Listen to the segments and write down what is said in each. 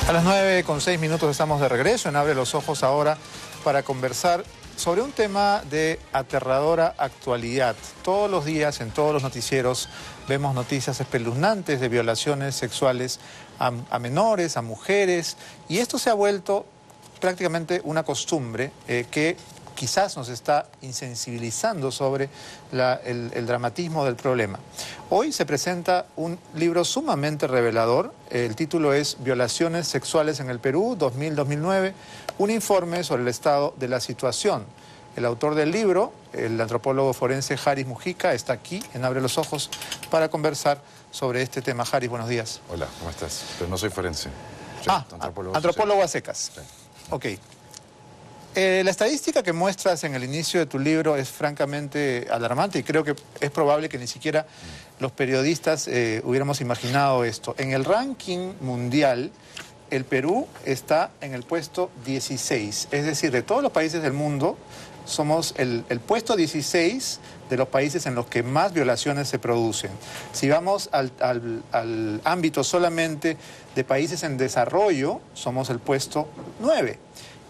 A las 9:06 estamos de regreso en Abre los Ojos ahora para conversar sobre un tema de aterradora actualidad. Todos los días en todos los noticieros vemos noticias espeluznantes de violaciones sexuales a menores, a mujeres, y esto se ha vuelto prácticamente una costumbre que quizás nos está insensibilizando sobre el dramatismo del problema. Hoy se presenta un libro sumamente revelador. El título es Violaciones sexuales en el Perú, 2000-2009, un informe sobre el estado de la situación. El autor del libro, el antropólogo forense Haris Mujica, está aquí en Abre los Ojos para conversar sobre este tema. Haris, buenos días. Hola, ¿cómo estás? Pero no soy forense. Soy antropólogo a secas. Sí. Ok. La estadística que muestras en el inicio de tu libro es francamente alarmante y creo que es probable que ni siquiera los periodistas hubiéramos imaginado esto. En el ranking mundial, el Perú está en el puesto 16, es decir, de todos los países del mundo, somos el puesto 16 de los países en los que más violaciones se producen. Si vamos al ámbito solamente de países en desarrollo, somos el puesto 9.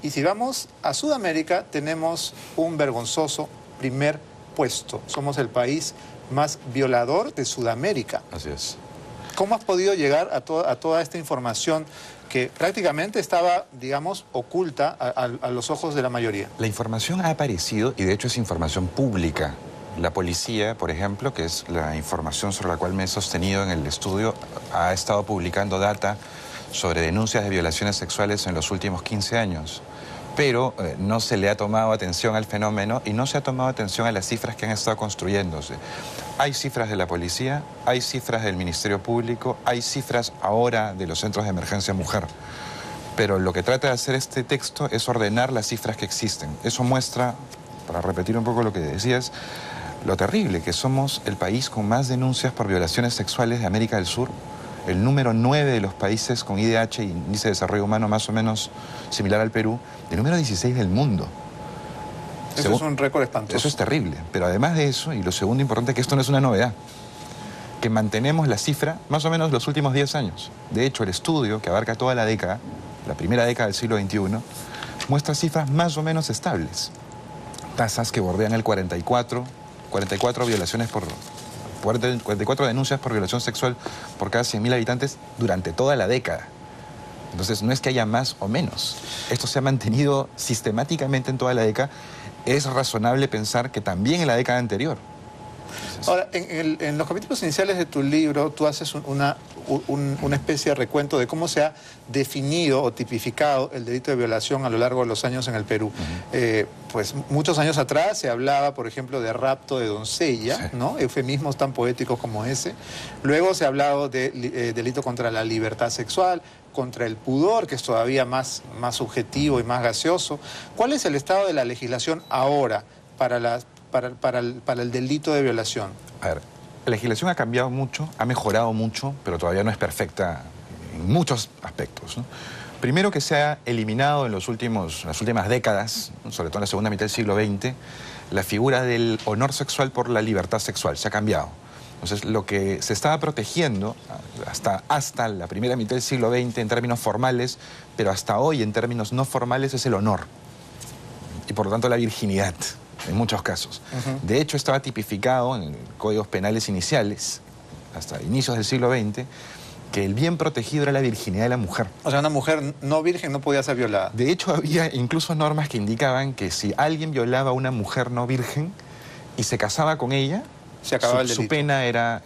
Y si vamos a Sudamérica, tenemos un vergonzoso primer puesto. Somos el país más violador de Sudamérica. Así es. ¿Cómo has podido llegar a toda esta información que prácticamente estaba, digamos, oculta a los ojos de la mayoría? La información ha aparecido y de hecho es información pública. La policía, por ejemplo, que es la información sobre la cual me he sostenido en el estudio, ha estado publicando data sobre denuncias de violaciones sexuales en los últimos 15 años. Pero no se le ha tomado atención al fenómeno y no se ha tomado atención a las cifras que han estado construyéndose. Hay cifras de la policía, hay cifras del Ministerio Público, hay cifras ahora de los centros de emergencia mujer. Pero lo que trata de hacer este texto es ordenar las cifras que existen. Eso muestra, para repetir un poco lo que decías, lo terrible que somos el país con más denuncias por violaciones sexuales de América del Sur. El número 9 de los países con IDH, Índice de Desarrollo Humano más o menos similar al Perú, el número 16 del mundo. Eso es un récord espantoso. Eso es terrible, pero además de eso, y lo segundo importante, es que esto no es una novedad, que mantenemos la cifra más o menos los últimos 10 años. De hecho, el estudio, que abarca toda la década, la primera década del siglo XXI, muestra cifras más o menos estables. Tasas que bordean el 44 violaciones por 44 denuncias por violación sexual por cada 100.000 habitantes durante toda la década. Entonces, no es que haya más o menos. Esto se ha mantenido sistemáticamente en toda la década. Es razonable pensar que también en la década anterior. Ahora, en los capítulos iniciales de tu libro, tú haces una especie de recuento de cómo se ha definido o tipificado el delito de violación a lo largo de los años en el Perú. Pues muchos años atrás se hablaba, por ejemplo, de rapto de doncella, sí, ¿no? Eufemismos tan poéticos como ese. Luego se ha hablado de delito contra la libertad sexual, contra el pudor, que es todavía más subjetivo y más gaseoso. ¿Cuál es el estado de la legislación ahora para el delito de violación? A ver, la legislación ha cambiado mucho, ha mejorado mucho, pero todavía no es perfecta en muchos aspectos, ¿no? Primero, que se ha eliminado en las últimas décadas, sobre todo en la segunda mitad del siglo XX, la figura del honor sexual por la libertad sexual. Se ha cambiado. Entonces, lo que se estaba protegiendo hasta la primera mitad del siglo XX en términos formales, pero hasta hoy en términos no formales, es el honor. Y por lo tanto la virginidad, en muchos casos. De hecho, estaba tipificado en códigos penales iniciales, hasta inicios del siglo XX, que el bien protegido era la virginidad de la mujer. O sea, una mujer no virgen no podía ser violada. De hecho, había incluso normas que indicaban que si alguien violaba a una mujer no virgen y se casaba con ella, se acababa el delito. Su pena era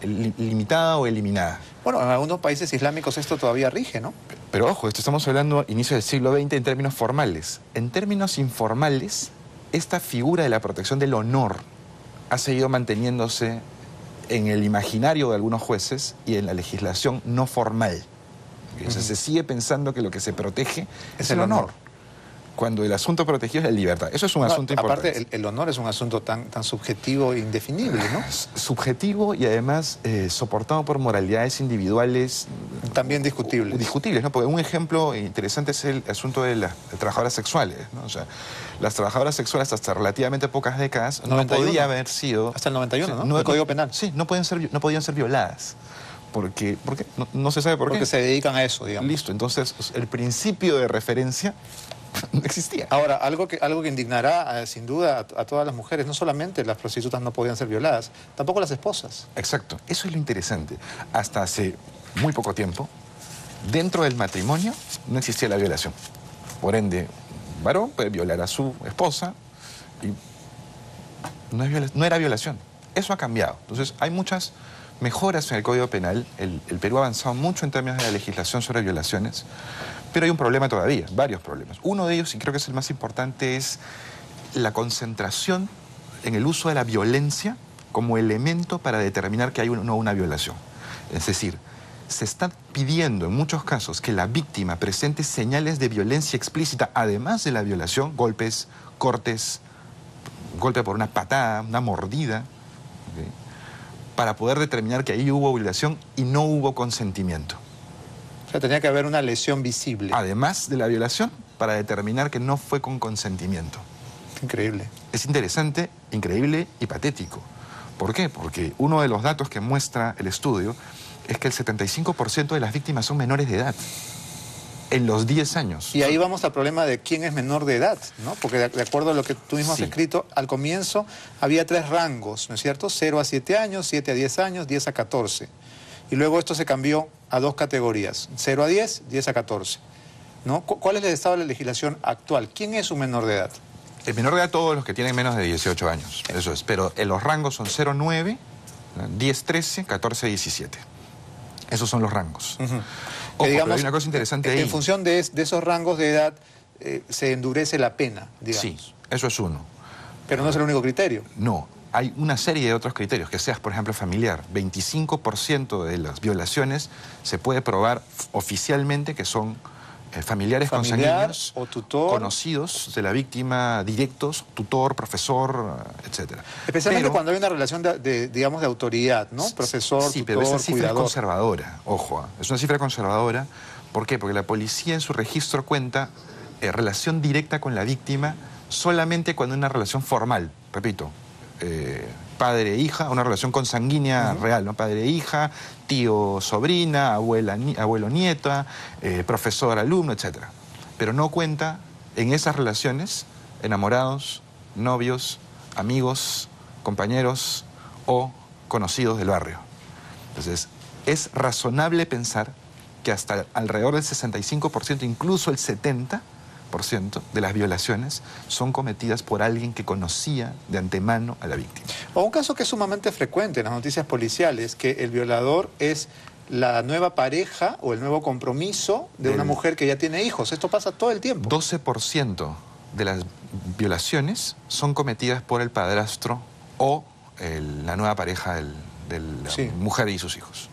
limitada o eliminada. Bueno, en algunos países islámicos esto todavía rige, ¿no? Pero ojo, esto estamos hablando inicio del siglo XX en términos formales. En términos informales, esta figura de la protección del honor ha seguido manteniéndose en el imaginario de algunos jueces y en la legislación no formal. O sea, se sigue pensando que lo que se protege es el honor, cuando el asunto protegido es la libertad. Eso es un asunto importante. Aparte, el honor es un asunto tan subjetivo e indefinible, ¿no? Subjetivo y además soportado por moralidades individuales también discutibles. Discutibles, ¿no? Porque un ejemplo interesante es el asunto de las trabajadoras sexuales, ¿no? O sea, las trabajadoras sexuales hasta relativamente pocas décadas 91. No podía haber sido... Hasta el 91, ¿no? El Código Penal. Sí, no podían ser violadas. ¿Por qué? No se sabe por qué. Porque se dedican a eso, digamos. Listo, entonces el principio de referencia no existía. Ahora, algo que indignará sin duda a todas las mujeres, no solamente las prostitutas no podían ser violadas, tampoco las esposas. Exacto, eso es lo interesante. Hasta hace muy poco tiempo, dentro del matrimonio no existía la violación. Por ende, un varón puede violar a su esposa y no era violación. Eso ha cambiado. Entonces, hay muchas mejoras en el Código Penal. El Perú ha avanzado mucho en términos de la legislación sobre violaciones, pero hay un problema todavía, varios problemas. Uno de ellos, y creo que es el más importante, es la concentración en el uso de la violencia como elemento para determinar que hay o no una violación. Es decir, se está pidiendo en muchos casos que la víctima presente señales de violencia explícita, además de la violación, golpes, cortes, golpe por una patada, una mordida, ¿okay?, para poder determinar que ahí hubo violación y no hubo consentimiento. O sea, tenía que haber una lesión visible. Además de la violación, para determinar que no fue con consentimiento. Increíble. Es interesante, increíble y patético. ¿Por qué? Porque uno de los datos que muestra el estudio es que el 75% de las víctimas son menores de edad. En los 10 años. Y ahí vamos al problema de quién es menor de edad, ¿no? Porque de acuerdo a lo que tú mismo has escrito, al comienzo había 3 rangos, ¿no es cierto? 0 a 7 años, 7 a 10 años, 10 a 14. Y luego esto se cambió a 2 categorías, 0 a 10, 10 a 14. ¿No? ¿Cuál es el estado de la legislación actual? ¿Quién es un menor de edad? El menor de edad, todos los que tienen menos de 18 años, eso es. Pero los rangos son 0 a 9, 10 a 13, 14 a 17. Esos son los rangos. Ojo, digamos, pero hay una cosa interesante ahí. En función de esos rangos de edad se endurece la pena, digamos. Sí, eso es uno. Pero no es el único criterio. No, hay una serie de otros criterios, que seas, por ejemplo, familiar. 25% de las violaciones se puede probar oficialmente que son familiares consanguíneos, o tutor, conocidos de la víctima, directos, tutor, profesor, etcétera. Especialmente cuando hay una relación digamos, de autoridad, ¿no? Profesor, sí, tutor, pero esa cifra cuidador. es conservadora, ojo, es una cifra conservadora. ¿Por qué? Porque la policía en su registro cuenta relación directa con la víctima solamente cuando hay una relación formal, repito, padre-hija, una relación consanguínea real, ¿no? Padre-hija, tío-sobrina, abuelo-nieta, profesor-alumno, etc. Pero no cuenta en esas relaciones enamorados, novios, amigos, compañeros o conocidos del barrio. Entonces, es razonable pensar que hasta alrededor del 65%, incluso el 70%, de las violaciones son cometidas por alguien que conocía de antemano a la víctima. O un caso que es sumamente frecuente en las noticias policiales, que el violador es la nueva pareja o el nuevo compromiso de una mujer que ya tiene hijos. Esto pasa todo el tiempo. 12% de las violaciones son cometidas por el padrastro o la nueva pareja de la mujer y sus hijos,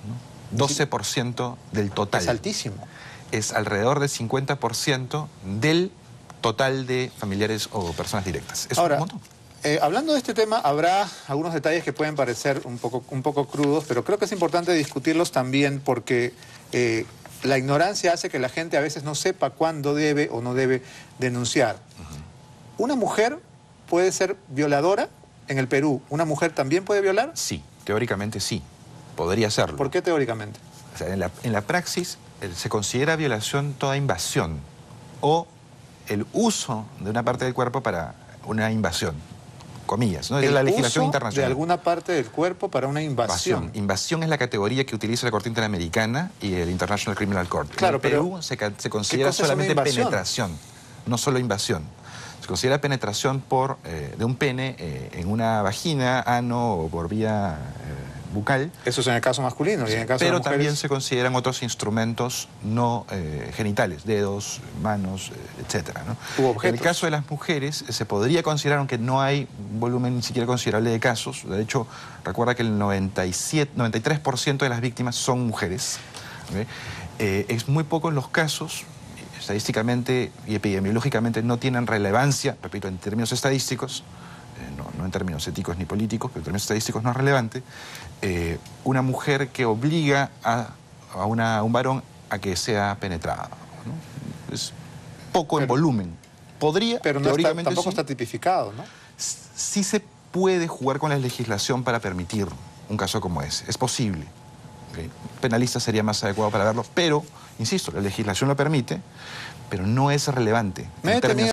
¿no? 12% del total. Es altísimo. Es alrededor del 50% del total de familiares o personas directas. ¿Es Ahora, un montón? Hablando de este tema, habrá algunos detalles que pueden parecer un poco crudos, pero creo que es importante discutirlos también porque la ignorancia hace que la gente a veces no sepa cuándo debe o no debe denunciar. ¿Una mujer puede ser violadora en el Perú? ¿Una mujer también puede violar? Sí, teóricamente sí. Podría serlo. ¿Por qué teóricamente? O sea, en la praxis se considera violación toda invasión o el uso de una parte del cuerpo para una invasión, comillas, ¿no? Es la legislación internacional. De alguna parte del cuerpo para una invasión. Invasión es la categoría que utiliza la Corte Interamericana y el International Criminal Court. Claro, en Perú se considera solamente penetración, no solo invasión. Se considera penetración de un pene en una vagina, ano o por vía bucal. Eso es en el caso masculino. Sí, y en el caso pero de mujeres, también se consideran otros instrumentos no genitales, dedos, manos, etcétera, ¿no? En el caso de las mujeres se podría considerar, aunque no hay un volumen ni siquiera considerable de casos. De hecho, recuerda que el 93% de las víctimas son mujeres. ¿Okay? Es muy poco en los casos, estadísticamente y epidemiológicamente no tienen relevancia, repito, en términos estadísticos, no en términos éticos ni políticos, pero en términos estadísticos no es relevante, una mujer que obliga a un varón a que sea penetrada, ¿no? Es poco en volumen. Podría, pero no tampoco está tipificado, ¿no? Sí se puede jugar con la legislación para permitir un caso como ese. Es posible. penalista sería más adecuado para verlo, pero, insisto, la legislación lo permite, pero no es relevante. En términos